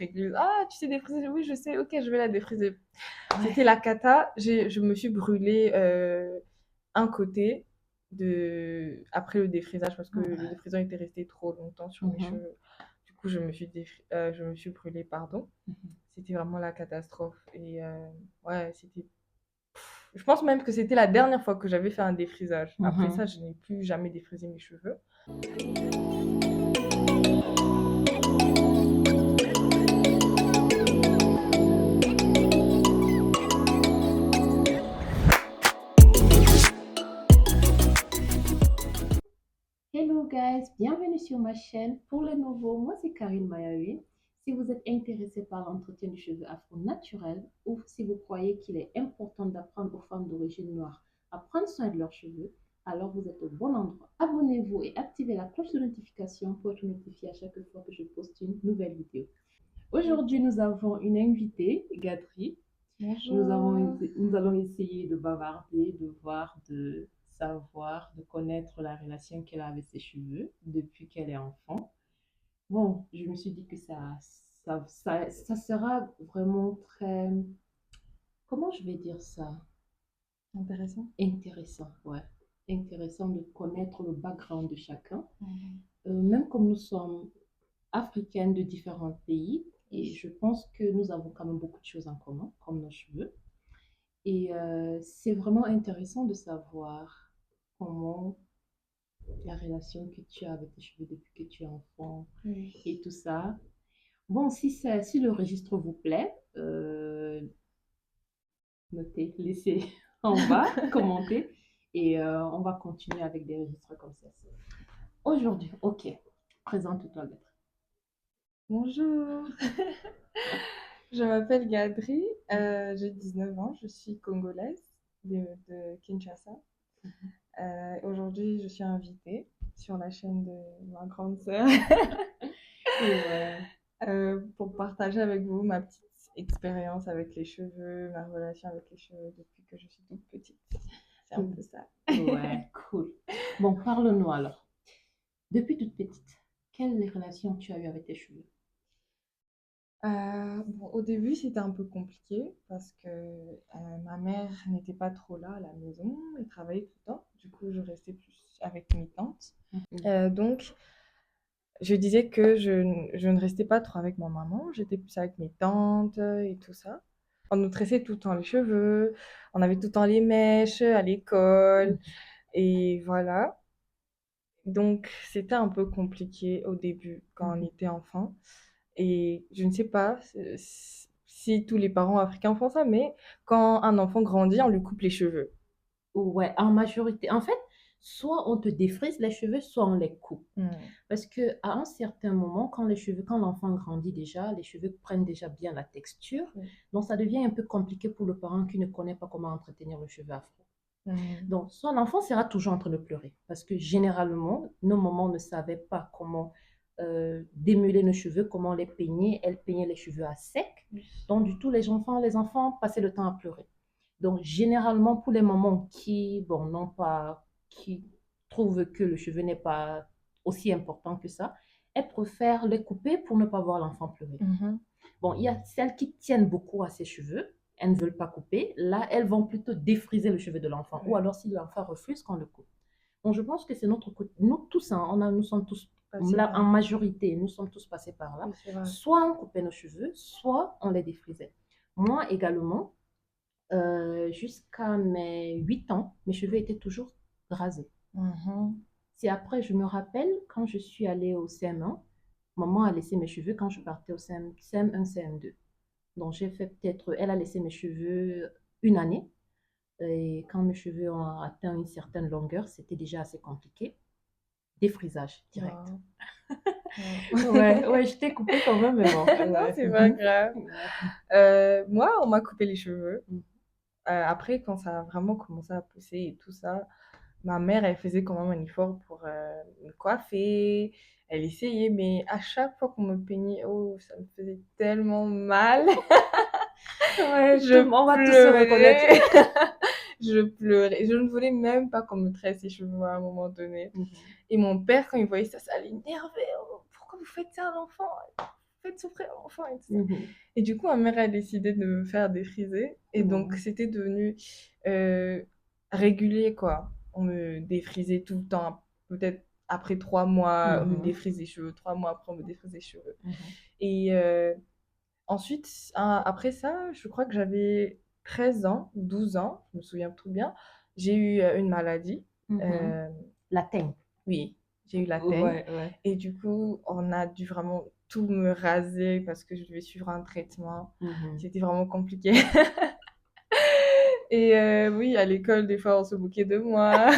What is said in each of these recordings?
Réglisse. Ah, tu sais défriser? Oui, je sais. Ok, je vais la défriser. C'était la cata. Je me suis brûlée un côté après le défrisage parce que le Ouais. défrisant était resté trop longtemps sur mes Mhm. cheveux. Du coup, je me suis brûlée, pardon. Mhm. C'était vraiment la catastrophe. Et ouais, c'était. Je pense même que c'était la dernière fois que j'avais fait un défrisage. Après ça, Mhm. je n'ai plus jamais défrisé mes cheveux. Hello guys, bienvenue sur ma chaîne. Pour les nouveaux, moi c'est Karine Mayaoui. Si vous êtes intéressé par l'entretien du cheveu afro naturel ou si vous croyez qu'il est important d'apprendre aux femmes d'origine noire à prendre soin de leurs cheveux, alors vous êtes au bon endroit. Abonnez-vous et activez la cloche de notification pour être notifié à chaque fois que je poste une nouvelle vidéo. Aujourd'hui, nous avons une invitée, Gadri. Bonjour. Nous allons essayer de bavarder, de voir, de savoir, de connaître la relation qu'elle a avec ses cheveux depuis qu'elle est enfant. Bon, je me suis dit que ça sera vraiment très, comment je vais dire ça? Intéressant. Intéressant, ouais. Intéressant de connaître le background de chacun. Mhm. Même comme nous sommes africaines de différents pays, et Oui. je pense que nous avons quand même beaucoup de choses en commun, comme nos cheveux. Et c'est vraiment intéressant de savoir comment la relation que tu as avec tes cheveux depuis que tu es enfant Oui. et tout ça. Bon, si le registre vous plaît, notez, laissez en bas, commentez et on va continuer avec des registres comme ça. Aujourd'hui, ok, présente-toi, Gata. Bonjour. Je m'appelle Gadri, j'ai 19 ans, je suis congolaise de Kinshasa. Aujourd'hui, je suis invitée sur la chaîne de ma grande sœur Ouais. pour partager avec vous ma petite expérience avec les cheveux, ma relation avec les cheveux depuis que je suis toute petite. C'est un peu ça. Ouais, cool. Bon, parle-nous alors. Depuis toute petite, quelle relation tu as eu avec tes cheveux? Bon, au début, c'était un peu compliqué parce que ma mère n'était pas trop là à la maison, elle travaillait tout le temps. Du coup, je restais plus avec mes tantes. Donc, je disais que je ne restais pas trop avec ma maman, j'étais plus avec mes tantes et tout ça. On nous tressait tout le temps les cheveux, on avait tout le temps les mèches à l'école, et voilà. Donc, c'était un peu compliqué au début quand on était enfant. Et je ne sais pas si tous les parents africains font ça, mais quand un enfant grandit, on lui coupe les cheveux. Ouais, en majorité. En fait, soit on te défrise les cheveux, soit on les coupe. Hmm. Parce que à un certain moment, quand l'enfant grandit déjà, les cheveux prennent déjà bien la texture. Oui. Donc, ça devient un peu compliqué pour le parent qui ne connaît pas comment entretenir le cheveu afro. Hmm. Donc, soit l'enfant sera toujours en train de pleurer. Parce que généralement, nos mamans ne savaient pas comment démêler nos cheveux, comment les peigner. Elles peignaient les cheveux à sec. Oui. Donc, du tout, les enfants passaient le temps à pleurer. Donc, généralement, pour les mamans qui, bon, n'ont pas, qui trouvent que le cheveu n'est pas aussi important que ça, elles préfèrent les couper pour ne pas voir l'enfant pleurer. Mhm. Bon, il y a celles qui tiennent beaucoup à ses cheveux, elles ne veulent pas couper. Là, elles vont plutôt défriser le cheveu de l'enfant. Ou Ouais. alors, si l'enfant refuse qu'on le coupe. Bon, je pense que c'est notre côté. Nous tous, hein, nous sommes tous, Passer là, par en là. majorité, nous sommes tous passés par là. Oui, c'est vrai. Soit on coupait nos cheveux, soit on les défrisait. Moi également, jusqu'à mes 8 ans, mes cheveux étaient toujours rasés. Mhm. C'est après, je me rappelle, quand je suis allée au CM1, maman a laissé mes cheveux quand je partais au CM1, CM2. Donc, j'ai fait peut-être, elle a laissé mes cheveux une année. Et quand mes cheveux ont atteint une certaine longueur, c'était déjà assez compliqué. Défrisage direct. Wow. Wow. Ouais, ouais, je t'ai coupé quand même, mais bon. Non, Ouais. c'est pas grave. Ouais. Moi, on m'a coupé les cheveux. Après, quand ça a vraiment commencé à pousser et tout ça, ma mère, elle faisait quand même un effort pour me coiffer. Elle essayait, mais à chaque fois qu'on me peignait, oh, ça me faisait tellement mal. Ouais, Je on va tous se reconnaître. pleurais. Je pleurais. Je ne voulais même pas qu'on me tresse les cheveux à un moment donné. Et mon père, quand il voyait ça, ça l'énervait. Oh, pourquoi vous faites ça à l'enfant? faites souffrir l'enfant et tout ça. Et du coup, ma mère a décidé de me faire défriser. Et donc, c'était devenu régulier, quoi. On me défrisait tout le temps. Peut-être après 3 mois, on me défrise les cheveux. 3 mois après, on me défrise les cheveux. Et ensuite, après ça, je crois que j'avais 13 ans ou 12 ans, je me souviens trop bien. J'ai eu une maladie. La teigne. Oui, j'ai eu la teigne. Ouais. Et du coup, on a dû vraiment tout me raser parce que je devais suivre un traitement. C'était vraiment compliqué. Et oui, à l'école, des fois, on se moquait de moi.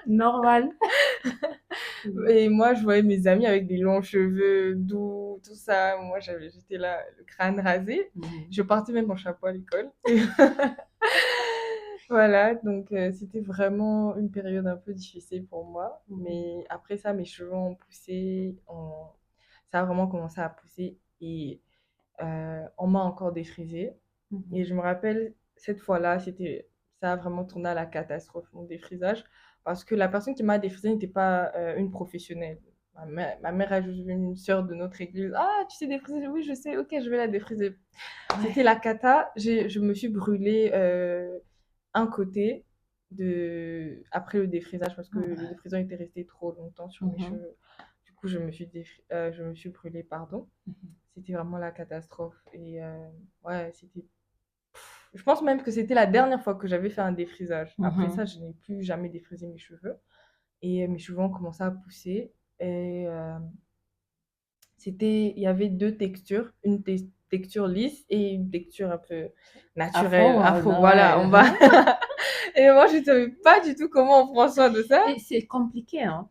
Normal. Et moi, je voyais mes amis avec des longs cheveux doux, tout ça. Moi, j'étais là, le crâne rasé. Je portais même mon chapeau à l'école. Voilà, donc c'était vraiment une période un peu difficile pour moi. Mais après ça, mes cheveux ont poussé, ça a vraiment commencé à pousser et on m'a encore défrisé. Et je me rappelle, cette fois-là, ça a vraiment tourné à la catastrophe, mon défrisage, parce que la personne qui m'a défrisé n'était pas une professionnelle. Ma mère a juste vu une sœur de notre église. Ah, tu sais défriser? Oui, je sais, ok, je vais la défriser. C'était la cata. Je me suis brûlée un côté après le défrisage parce que le défrisant était resté trop longtemps sur mes cheveux. Du coup, je me suis brûlée, pardon. C'était vraiment la catastrophe. Et ouais, je pense même que c'était la dernière fois que j'avais fait un défrisage. Après ça, je n'ai plus jamais défrisé mes cheveux. Et mes cheveux ont commencé à pousser. Et il y avait deux textures. Une texture lisse et une texture un peu naturelle. Afro, voilà, on va. Et moi, je ne savais pas du tout comment on prend soin de ça. Et c'est compliqué, hein.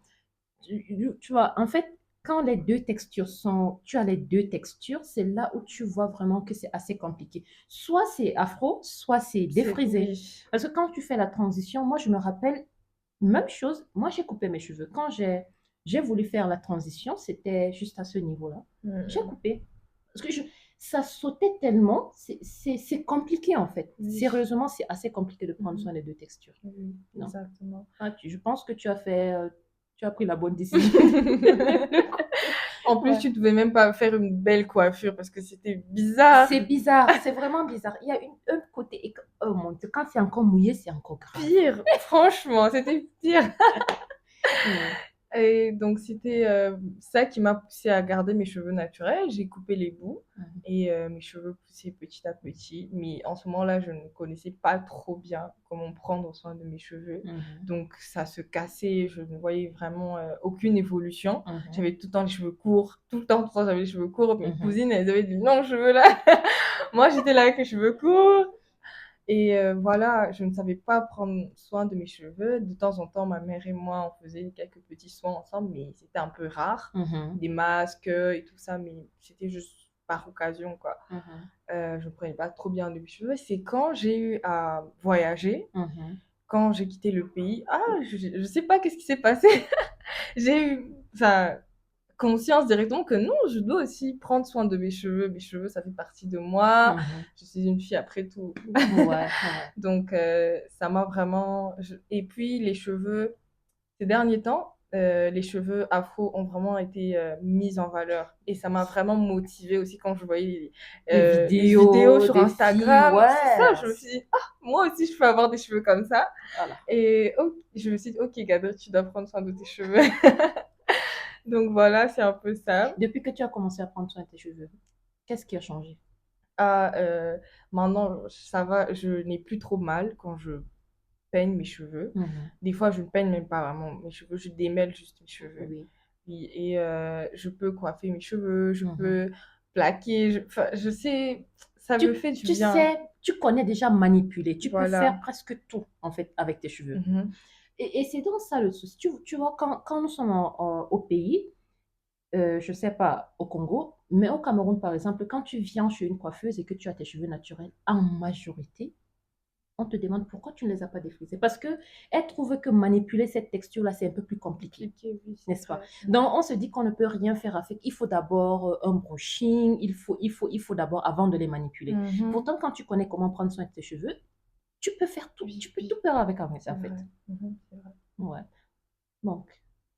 Tu vois, en fait, quand les deux textures tu as les deux textures, c'est là où tu vois vraiment que c'est assez compliqué. Soit c'est afro, soit c'est défrisé. Oui. Parce que quand tu fais la transition, moi, je me rappelle, même chose, moi, j'ai coupé mes cheveux. Quand j'ai voulu faire la transition, c'était juste à ce niveau-là. J'ai coupé. Parce que ça sautait tellement, c'est compliqué en fait. Oui. Sérieusement, c'est assez compliqué de prendre soin des deux textures. Oui, Non. exactement. Je pense que tu as pris la bonne décision. En plus, tu ne devais même pas faire une belle coiffure parce que c'était bizarre. C'est bizarre, c'est vraiment bizarre. Il y a un côté, oh mon Dieu, quand c'est encore mouillé, c'est encore grave. Pire, franchement, c'était pire. Et donc, c'était ça qui m'a poussée à garder mes cheveux naturels. J'ai coupé les bouts et mes cheveux poussaient petit à petit. Mais en ce moment-là, je ne connaissais pas trop bien comment prendre soin de mes cheveux. Donc, ça se cassait. Je ne voyais vraiment aucune évolution. J'avais tout le temps les cheveux courts. Tout le temps, j'avais les cheveux courts. Mes cousines, elles avaient des longs cheveux là. Moi, j'étais là avec les cheveux courts. Et voilà, je ne savais pas prendre soin de mes cheveux. De temps en temps, ma mère et moi, on faisait quelques petits soins ensemble, mais c'était un peu rare. Des masques et tout ça, mais c'était juste par occasion, quoi. Je ne prenais pas trop bien de mes cheveux. C'est quand j'ai eu à voyager, quand j'ai quitté le pays. Ah, je ne sais pas qu'est-ce qui s'est passé. J'ai eu conscience directement que non, je dois aussi prendre soin de mes cheveux. Mes cheveux, ça fait partie de moi. Je suis une fille après tout. Ouais. Donc, ça m'a vraiment... Et puis, les cheveux, ces derniers temps, les cheveux afro ont vraiment été mis en valeur. Et ça m'a vraiment motivée aussi quand je voyais les les vidéos sur des Instagram. filles, ouais. C'est ça, je me suis dit, ah, moi aussi, je peux avoir des cheveux comme ça. Voilà. Et je me suis dit, ok, Gadri, tu dois prendre soin de tes cheveux. Donc voilà, c'est un peu ça. Depuis que tu as commencé à prendre soin de tes cheveux, qu'est-ce qui a changé? Ah, maintenant, ça va, je n'ai plus trop mal quand je peigne mes cheveux. Des fois, je ne peigne même pas vraiment mes cheveux, je démêle juste mes cheveux. Oui, et je peux coiffer mes cheveux, je peux plaquer, je sais, ça me fait du bien. Tu sais, tu connais déjà manipuler, tu peux faire presque tout en fait avec tes cheveux. Et c'est donc ça le souci. Tu vois, quand nous sommes au pays, je ne sais pas au Congo, mais au Cameroun par exemple, quand tu viens chez une coiffeuse et que tu as tes cheveux naturels, en majorité, on te demande pourquoi tu ne les as pas défrisés. Parce qu'elle trouve que manipuler cette texture-là, c'est un peu plus compliqué, n'est-ce pas? Donc, on se dit qu'on ne peut rien faire avec. Il faut d'abord un brushing, il faut d'abord avant de les manipuler. Pourtant, quand tu connais comment prendre soin de tes cheveux, tu peux faire tout. Tu peux tout faire avec en fait. C'est vrai. Ouais. Donc,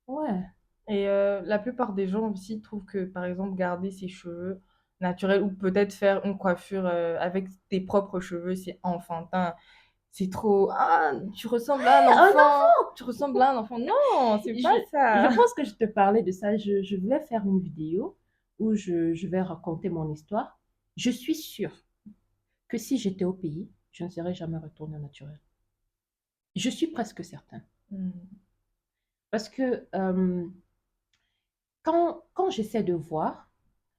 ouais. Et la plupart des gens aussi trouvent que, par exemple, garder ses cheveux naturels ou peut-être faire une coiffure avec tes propres cheveux, c'est enfantin. C'est trop. Ah, tu ressembles à un Un enfant. Tu ressembles à un enfant. Non, c'est pas Je ça. pense que je te parlais de ça. Je vais faire une vidéo où je vais raconter mon histoire. Je suis sûre que si j'étais au pays, je ne serais jamais retournée au naturel. Je suis presque certaine. Hmm. Parce que quand j'essaie de voir,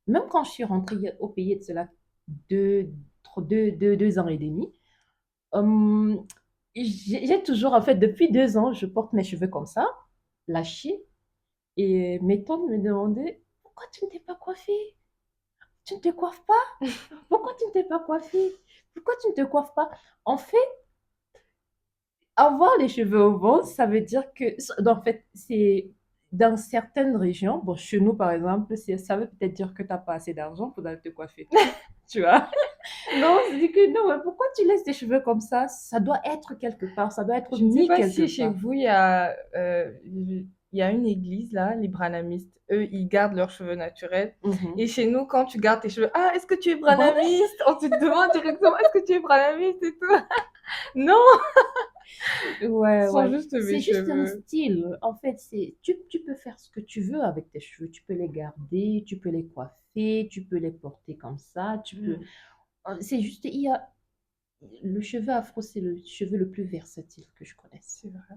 même quand je suis rentrée au pays de cela deux, 2 ans et demi, euh, j'ai toujours, en fait, depuis 2 ans, je porte mes cheveux comme ça, lâchés. Et mes tantes me demandaient, pourquoi tu ne t'es pas coiffée? Tu ne te coiffes pas? Pourquoi tu ne t'es pas coiffée? Pourquoi tu ne te coiffes pas? En fait, avoir les cheveux au vent, ça veut dire que, en fait, c'est dans certaines régions, bon, chez nous par exemple, ça veut peut-être dire que tu n'as pas assez d'argent pour aller te coiffer. Tu vois? Non, c'est dit que non, mais pourquoi tu laisses tes cheveux comme ça? Ça doit être quelque part, ça doit être Je ne sais mis pas quelque si chez part. vous, il y a une église, là, les branamistes. Eux, ils gardent leurs cheveux naturels. Mhm. Et chez nous, quand tu gardes tes cheveux, ah, est-ce que tu es Bon, branamiste? On te demande directement, est-ce que tu es branamiste et tout. Non, ouais, ce sont ouais. juste mes C'est juste un cheveux. style. En fait, tu peux faire ce que tu veux avec tes cheveux. Tu peux les garder, tu peux les coiffer, tu peux les porter comme ça. Mm. C'est juste, il y a le cheveu afro, c'est le cheveu le plus versatile que je connaisse. C'est vrai.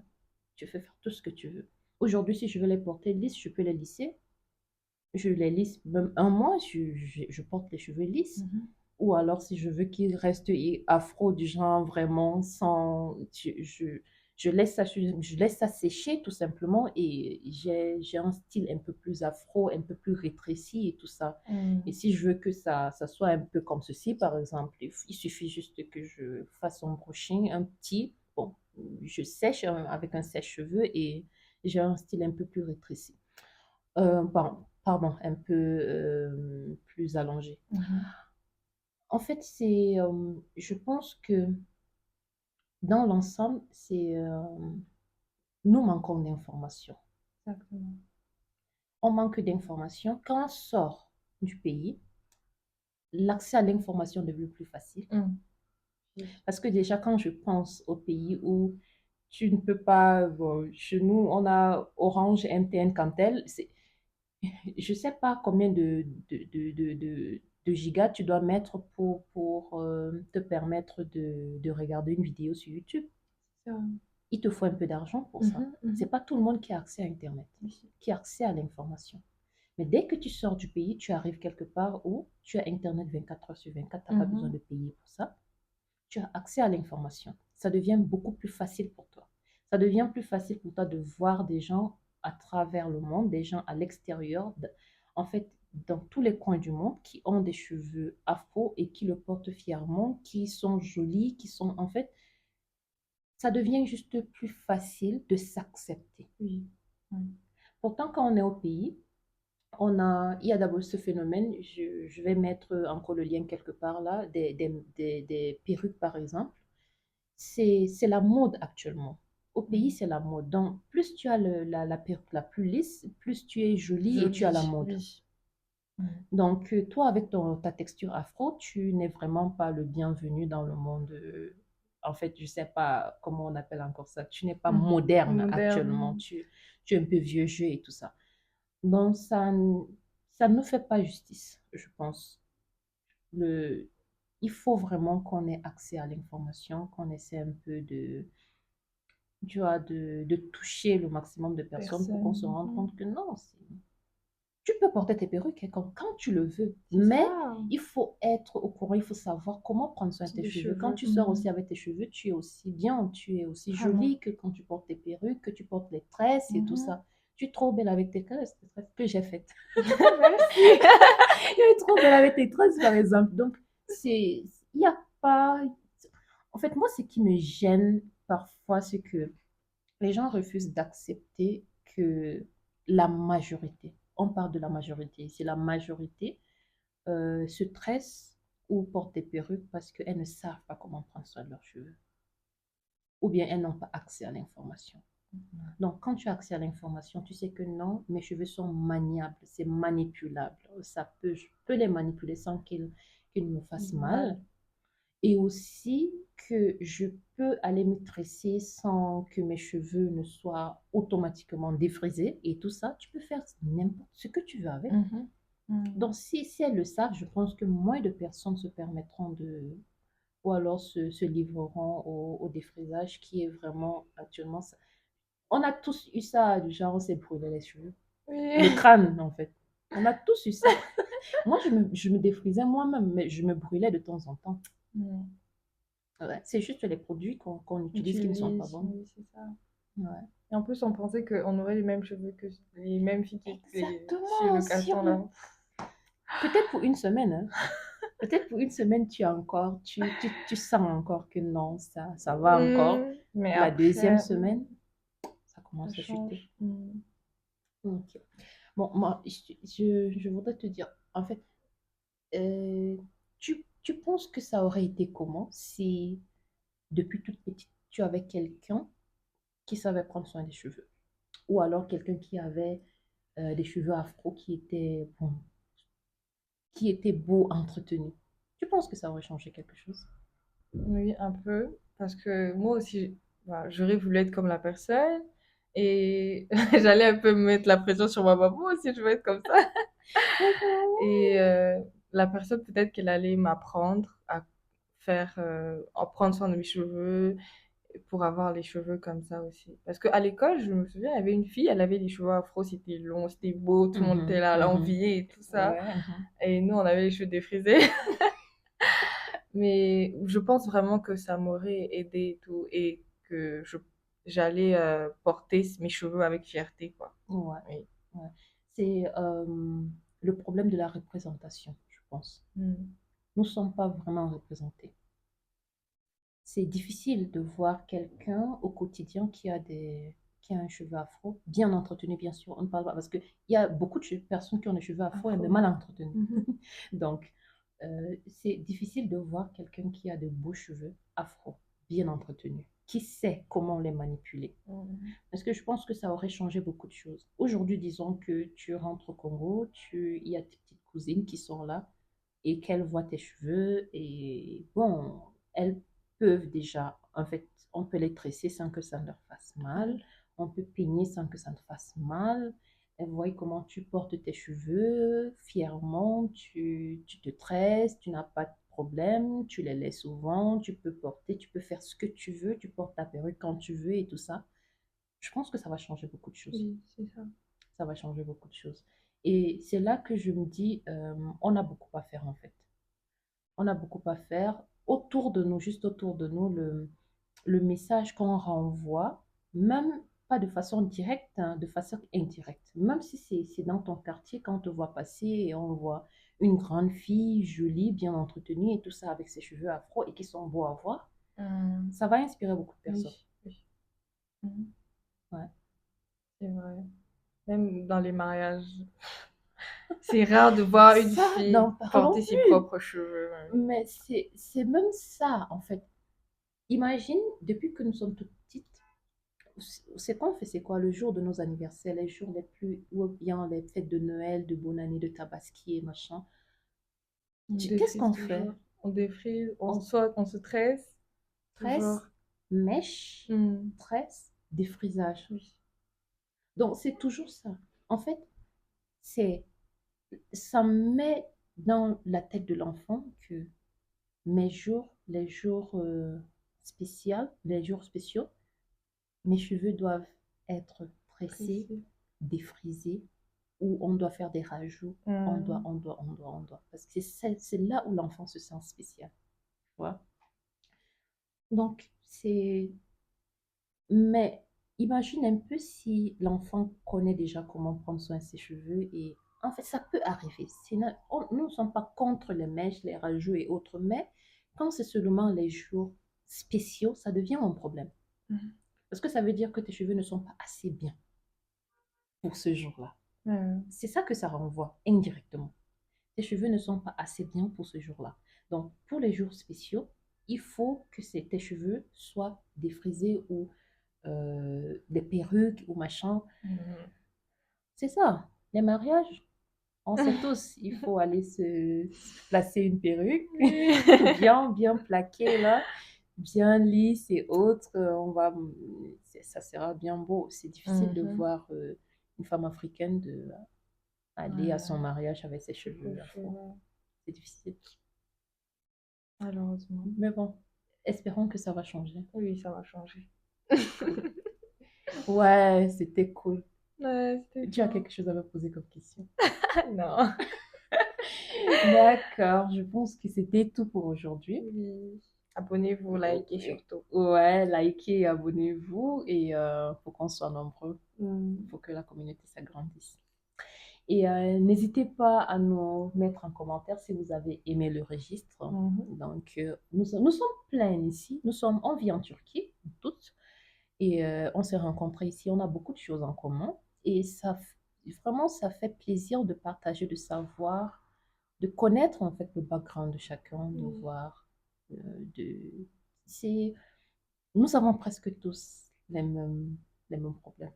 Tu peux faire tout ce que tu veux. Aujourd'hui, si je veux les porter lisses, je peux les lisser. Je les lisse même un mois, je porte les cheveux lisses. Mhm. Ou alors, si je veux qu'il reste afro du genre vraiment sans... je laisse ça sécher tout simplement et j'ai un style un peu plus afro, un peu plus rétréci et tout ça. Et Mm. si je veux que ça soit un peu comme ceci, par exemple, il suffit juste que je fasse un brushing, un petit... Bon, je sèche avec un sèche-cheveux et j'ai un style un peu plus rétréci. Pardon, un peu plus allongé. Mhm. En fait, je pense que dans l'ensemble, nous manquons d'informations. Exactement. On manque d'informations. Quand on sort du pays, l'accès à l'information devient plus facile. Mm. Parce que déjà, quand je pense au pays où tu ne peux pas, bon, chez nous, on a Orange, MTN, Cantel, je ne sais pas combien de gigas tu dois mettre pour te permettre de regarder une vidéo sur YouTube. C'est vrai. Il te faut un peu d'argent pour ça. Mhm, C'est mhm. pas tout le monde qui a accès à Internet, Oui. qui a accès à l'information. Mais dès que tu sors du pays, tu arrives quelque part où tu as Internet 24 heures sur 24, tu n'as pas besoin Mhm. de payer pour ça. Tu as accès à l'information. Ça devient beaucoup plus facile pour toi. Ça devient plus facile pour toi de voir des gens à travers le monde, des gens à l'extérieur, en fait, dans tous les coins du monde, qui ont des cheveux afro et qui le portent fièrement, qui sont jolis, qui sont, en fait, ça devient juste plus facile de s'accepter. Oui. Oui. Pourtant, quand on est au pays, il y a d'abord ce phénomène, je vais mettre encore le lien quelque part là, des perruques par exemple. C'est la mode actuellement. Au pays, Mm. c'est la mode. Donc, plus tu as la perruque la plus lisse, plus tu es jolie et tu as la Joli, mode. oui. Mm. Donc, toi, avec ta texture afro, tu n'es vraiment pas le bienvenu dans le monde. En fait, je ne sais pas comment on appelle encore ça. Tu n'es pas Mhm. moderne actuellement. Moderne. Tu es un peu vieux jeu et tout ça. Donc, ça ne nous fait pas justice, je pense. Le, il faut vraiment qu'on ait accès à l'information, qu'on essaie un peu de toucher le maximum de personnes pour qu'on se Personne. rende Mm. compte que non, tu peux porter tes perruques hein, quand tu le veux, C'est mais ça. il faut être au courant, il faut savoir comment prendre soin de C'est tes des cheveux. Quand cheveux. tu sors Mm. aussi avec tes cheveux, tu es aussi bien, tu es aussi Vraiment. jolie que quand tu portes tes perruques, que tu portes les tresses et tout Mhm. ça. Tu es trop belle avec tes tresses, les tresses que j'ai faites. Merci. Tu es trop belle avec tes tresses, par exemple. Donc, il n'y a pas... En fait, moi, ce qui me gêne parfois, c'est que les gens refusent d'accepter que la majorité, on parle de la majorité ici, la majorité se tressent ou portent des perruques parce qu'elles ne savent pas comment prendre soin de leurs cheveux ou bien elles n'ont pas accès à l'information. Donc, quand tu as accès à l'information, tu sais que non, mes cheveux sont maniables, c'est manipulable. Je peux les manipuler sans qu'ils me fassent mal. Mal. Et aussi que je peux aller me tresser sans que mes cheveux ne soient automatiquement défrisés. Et tout ça, tu peux faire n'importe ce que tu veux avec. Mhm. Mhm. Donc, si elles le savent, je pense que moins de personnes se permettront ou alors se livreront au défrisage qui est vraiment actuellement ça. On a tous eu ça, du genre on s'est brûlé les cheveux. Le Oui. crâne, en fait. On a tous eu ça. Moi, je me défrisais moi-même, mais je me brûlais de temps en temps. Mm. Ouais, c'est juste les produits qu'on utilise qui ne sont pas Utilise, bons. oui, c'est ça. Ouais. Et en plus, on pensait qu'on aurait les mêmes cheveux que les mêmes filles qui chez Exactement, le caston là. peut-être pour une semaine, hein. Peut-être pour une semaine, tu sens encore que non, ça va encore. Mais La deuxième après, semaine, ça ça commence à chuter. change. Mm. Ok. Bon, moi, je voudrais te dire, en fait, euh, tu penses que ça aurait été comment si, depuis toute petite, tu avais quelqu'un qui savait prendre soin des cheveux? Ou alors quelqu'un qui avait des cheveux afro bon, qui étaient beaux, entretenus. Tu penses que ça aurait changé quelque chose? Oui, un peu. Parce que moi aussi, bah, j'aurais voulu être comme la personne. Et j'allais un peu me mettre la pression sur ma maman aussi, je veux être comme ça. Et la personne, peut-être qu'elle allait m'apprendre à à prendre soin de mes cheveux, pour avoir les cheveux comme ça aussi. Parce qu'à l'école, je me souviens, il y avait une fille, elle avait les cheveux afro, c'était long, c'était beau, tout le monde était Mhm, là, mhm. l'envier et tout ça. Ouais, mhm. Et nous, on avait les cheveux défrisés. Mais je pense vraiment que ça m'aurait aidé et tout, et que j'allais porter mes cheveux avec fierté, quoi. Ouais, Oui. ouais. C'est le problème de la représentation, je pense. Mm. Nous ne sommes pas vraiment représentés. C'est difficile de voir quelqu'un au quotidien qui a un cheveu afro, bien entretenu, bien sûr. On ne parle pas parce qu'il y a beaucoup de personnes qui ont des cheveux afro et mais Afro. mal entretenus. Mhm. Donc, c'est difficile de voir quelqu'un qui a de beaux cheveux afro, bien entretenus, qui sait comment les manipuler. Mm. Parce que je pense que ça aurait changé beaucoup de choses. Aujourd'hui, disons que tu rentres au Congo, il y a tes petites cousines qui sont là et qu'elles voient tes cheveux et bon, elles peuvent déjà, en fait, on peut les tresser sans que ça leur fasse mal, on peut peigner sans que ça ne fasse mal. Elles voient comment tu portes tes cheveux fièrement, tu te tresses, tu n'as pas de problème, tu les laisses au vent, tu peux porter, tu peux faire ce que tu veux, tu portes ta perruque quand tu veux et tout ça. Je pense que ça va changer beaucoup de choses. Oui, c'est ça. Ça va changer beaucoup de choses. Et c'est là que je me dis, on a beaucoup à faire en fait. On a beaucoup à faire autour de nous, juste autour de nous, le message qu'on renvoie, même pas de façon directe, hein, de façon indirecte. Même si c'est dans ton quartier, quand on te voit passer et on voit une grande fille, jolie, bien entretenue et tout ça avec ses cheveux afro et qui sont beaux à voir, Mm. ça va inspirer beaucoup de personnes. Oui, oui. Mhm. Ouais. C'est vrai. Même dans les mariages, c'est rare de voir une Ça, fille n'en porter parlons ses plus. propres cheveux. Mais c'est même ça, en fait. Imagine, depuis que nous sommes toutes petites, c'est qu'on fait, c'est quoi, le jour de nos anniversaires, les jours les plus, ou bien les fêtes de Noël, de bonne année, de Tabaski et machin. On Qu'est-ce défrise qu'on fait? toujours. On défrise, On on se tresse, toujours. tresse, mèche, Hmm. tresse, défrisage. Oui. Donc, c'est toujours ça. En fait, c'est, ça met dans la tête de l'enfant que les jours spéciaux, les jours spéciaux, mes cheveux doivent être tressés, Tressé. défrisés, ou on doit faire des rajouts. Hmm. On doit. Parce que c'est là où l'enfant se sent spécial. Tu vois? Donc, c'est. Mais imagine un peu si l'enfant connaît déjà comment prendre soin de ses cheveux et. En fait, ça peut arriver. Nous ne sommes pas contre les mèches, les rajouts et autres, mais quand c'est seulement les jours spéciaux, ça devient un problème. Hmm. Parce que ça veut dire que tes cheveux ne sont pas assez bien pour ce jour-là. Hmm. C'est ça que ça renvoie indirectement. Tes cheveux ne sont pas assez bien pour ce jour-là. Donc, pour les jours spéciaux, il faut que tes cheveux soient défrisés ou des perruques ou machin. Mhm. C'est ça, les mariages. On sait tous, il faut aller se placer une perruque, bien plaquée là, bien lisse et autres. Ça sera bien beau. C'est difficile de Mhm. voir une femme africaine aller à son Ouais, mariage avec ses c'est cheveux cool, afro. C'est difficile. malheureusement. Mais bon, espérons que ça va changer. Oui, ça va changer. Cool. Ouais, c'était cool. Ouais, c'était Tu as fun. quelque chose à me poser comme question? Non. D'accord, je pense que c'était tout pour aujourd'hui. Oui. Abonnez-vous, likez surtout. Ouais, likez et abonnez-vous et faut qu'on soit nombreux. Il Mm. faut que la communauté s'agrandisse. Et n'hésitez pas à nous mettre en commentaire si vous avez aimé le registre. Mhm. Donc, nous sommes pleins ici. On vit en Turquie, toutes. Et on s'est rencontrés ici. On a beaucoup de choses en commun. Et vraiment, ça fait plaisir de partager, de savoir, de connaître en fait le background de chacun, de Oui. voir. euh, de... C'est nous avons presque tous les mêmes problèmes,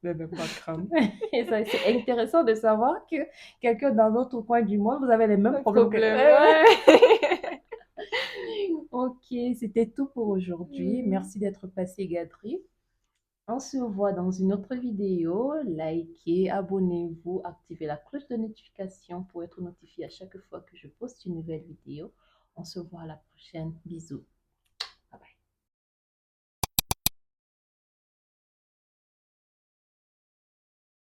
les mêmes backgrounds. Et ça, c'est intéressant de savoir que quelqu'un dans notre coin du monde, vous avez les mêmes Un problèmes que... problème, Ouais, ouais. ouais. Ok, c'était tout pour aujourd'hui. Mm. Merci d'être passé, Gadri. On se voit dans une autre vidéo. Likez, abonnez-vous, activez la cloche de notification pour être notifié à chaque fois que je poste une nouvelle vidéo. On se voit à la prochaine. Bisous.